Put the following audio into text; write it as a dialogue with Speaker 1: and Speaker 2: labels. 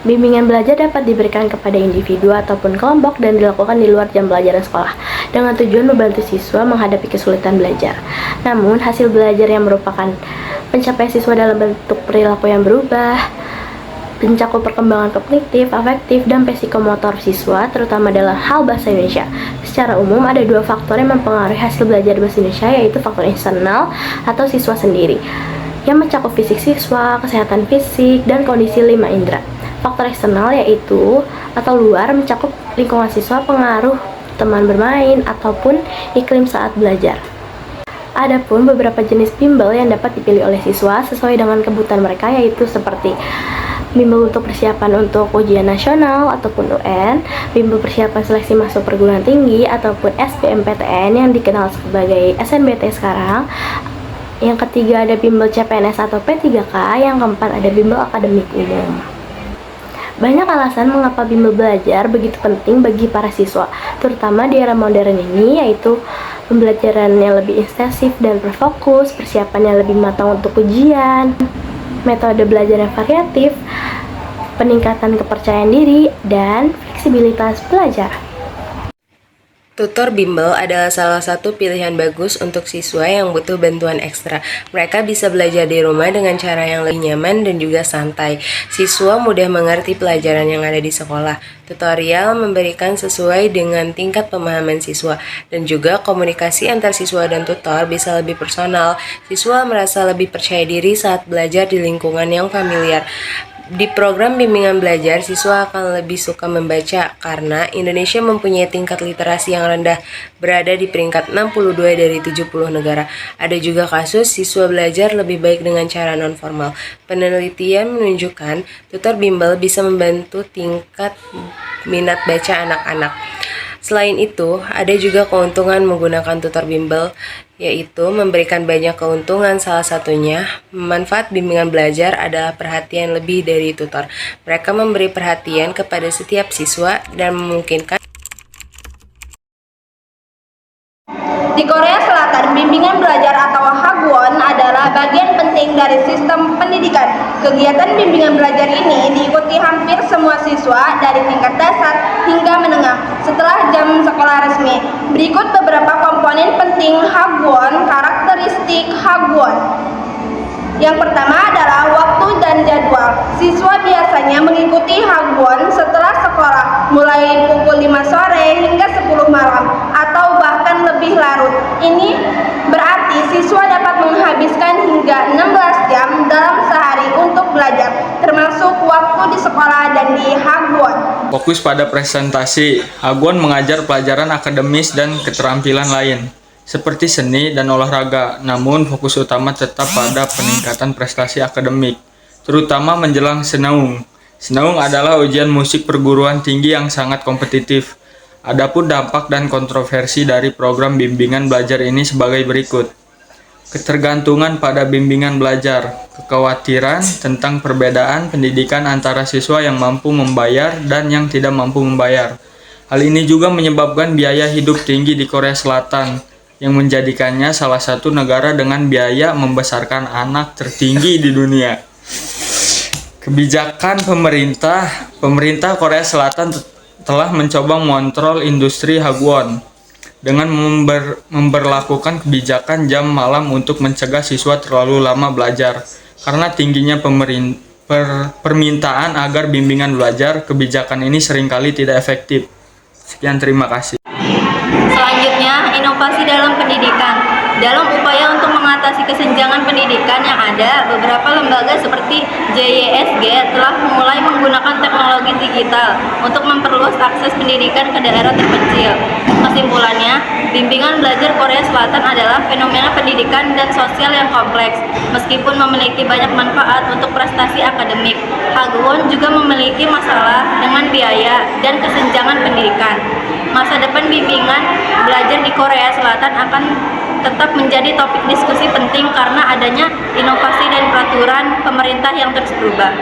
Speaker 1: Bimbingan belajar dapat diberikan kepada individu ataupun kelompok dan dilakukan di luar jam pelajaran sekolah dengan tujuan membantu siswa menghadapi kesulitan belajar. Namun, hasil belajar yang merupakan pencapaian siswa dalam bentuk perilaku yang berubah, mencakup perkembangan kognitif, afektif, dan psikomotor siswa, terutama dalam hal bahasa Indonesia. Secara umum, ada dua faktor yang mempengaruhi hasil belajar bahasa Indonesia, yaitu faktor eksternal atau siswa sendiri, yang mencakup fisik siswa, kesehatan fisik, dan kondisi 5 indera. Faktor eksternal yaitu atau luar mencakup lingkungan siswa, pengaruh teman bermain, ataupun iklim saat belajar. Adapun beberapa jenis bimbel yang dapat dipilih oleh siswa sesuai dengan kebutuhan mereka, yaitu seperti bimbel untuk persiapan untuk ujian nasional ataupun UN, bimbel persiapan seleksi masuk perguruan tinggi ataupun SBMPTN yang dikenal sebagai SNBT sekarang. Yang ketiga ada bimbel CPNS atau P3K, yang keempat ada bimbel akademik umum. Banyak alasan mengapa bimbel belajar begitu penting bagi para siswa, terutama di era modern ini, yaitu pembelajaran yang lebih intensif dan berfokus, persiapan yang lebih matang untuk ujian, metode belajar yang variatif, peningkatan kepercayaan diri, dan fleksibilitas belajar.
Speaker 2: Tutor bimbel adalah salah satu pilihan bagus untuk siswa yang butuh bantuan ekstra. Mereka bisa belajar di rumah dengan cara yang lebih nyaman dan juga santai. Siswa mudah mengerti pelajaran yang ada di sekolah. Tutorial memberikan sesuai dengan tingkat pemahaman siswa, dan juga komunikasi antar siswa dan tutor bisa lebih personal. Siswa merasa lebih percaya diri saat belajar di lingkungan yang familiar. Di program bimbingan belajar, siswa akan lebih suka membaca karena Indonesia mempunyai tingkat literasi yang rendah, berada di peringkat 62 dari 70 negara. Ada juga kasus siswa belajar lebih baik dengan cara non-formal. Penelitian menunjukkan tutor bimbel bisa membantu tingkat minat baca anak-anak. Selain itu, ada juga keuntungan menggunakan tutor bimbel, yaitu memberikan banyak keuntungan. Salah satunya, manfaat bimbingan belajar adalah perhatian lebih dari tutor. Mereka memberi perhatian kepada setiap siswa dan memungkinkan.
Speaker 3: Di Korea Selatan, bimbingan belajar atau Hagwon adalah bagian penting dari sistem pendidikan. Kegiatan bimbingan belajar ini diikuti hampir semua siswa dari tingkat dasar hingga menengah setelah jam sekolah resmi. Berikut beberapa komponen penting Hagwon. Karakteristik Hagwon. Yang pertama adalah waktu dan jadwal. Siswa biasanya mengikuti Hagwon setelah sekolah, mulai pukul 5 sore hingga 10 malam, atau bahkan lebih larut. Ini berarti siswa dapat menghabiskan hingga 16 jam dalam sehari untuk belajar, termasuk waktu di sekolah dan di Hagwon.
Speaker 4: Fokus pada presentasi, Hagwon mengajar pelajaran akademis dan keterampilan lain, seperti seni dan olahraga, namun fokus utama tetap pada peningkatan prestasi akademik, terutama menjelang Senaung. Senaung adalah ujian musik perguruan tinggi yang sangat kompetitif. Adapun dampak dan kontroversi dari program bimbingan belajar ini sebagai berikut. Ketergantungan pada bimbingan belajar, kekhawatiran tentang perbedaan pendidikan antara siswa yang mampu membayar dan yang tidak mampu membayar. Hal ini juga menyebabkan biaya hidup tinggi di Korea Selatan, yang menjadikannya salah satu negara dengan biaya membesarkan anak tertinggi di dunia. Kebijakan pemerintah Korea Selatan telah mencoba mengontrol industri Hagwon dengan memberlakukan kebijakan jam malam untuk mencegah siswa terlalu lama belajar. Karena tingginya permintaan agar bimbingan belajar, kebijakan ini seringkali tidak efektif. Sekian, terima kasih.
Speaker 5: Selanjutnya, inovasi dalam pendidikan. Dalam upaya untuk mengatasi kesenjangan pendidikan yang ada, beberapa lembaga seperti JYSG telah mulai menggunakan teknologi digital untuk memperluas akses pendidikan ke daerah terpencil. Kesimpulannya, bimbingan belajar Korea Selatan adalah fenomena pendidikan dan sosial yang kompleks. Meskipun memiliki banyak manfaat untuk prestasi akademik, Hagwon juga memiliki masalah dengan biaya dan kesenjangan pendidikan. Masa depan bimbingan belajar di Korea Selatan akan tetap menjadi topik diskusi penting karena adanya inovasi dan peraturan pemerintah yang terus berubah.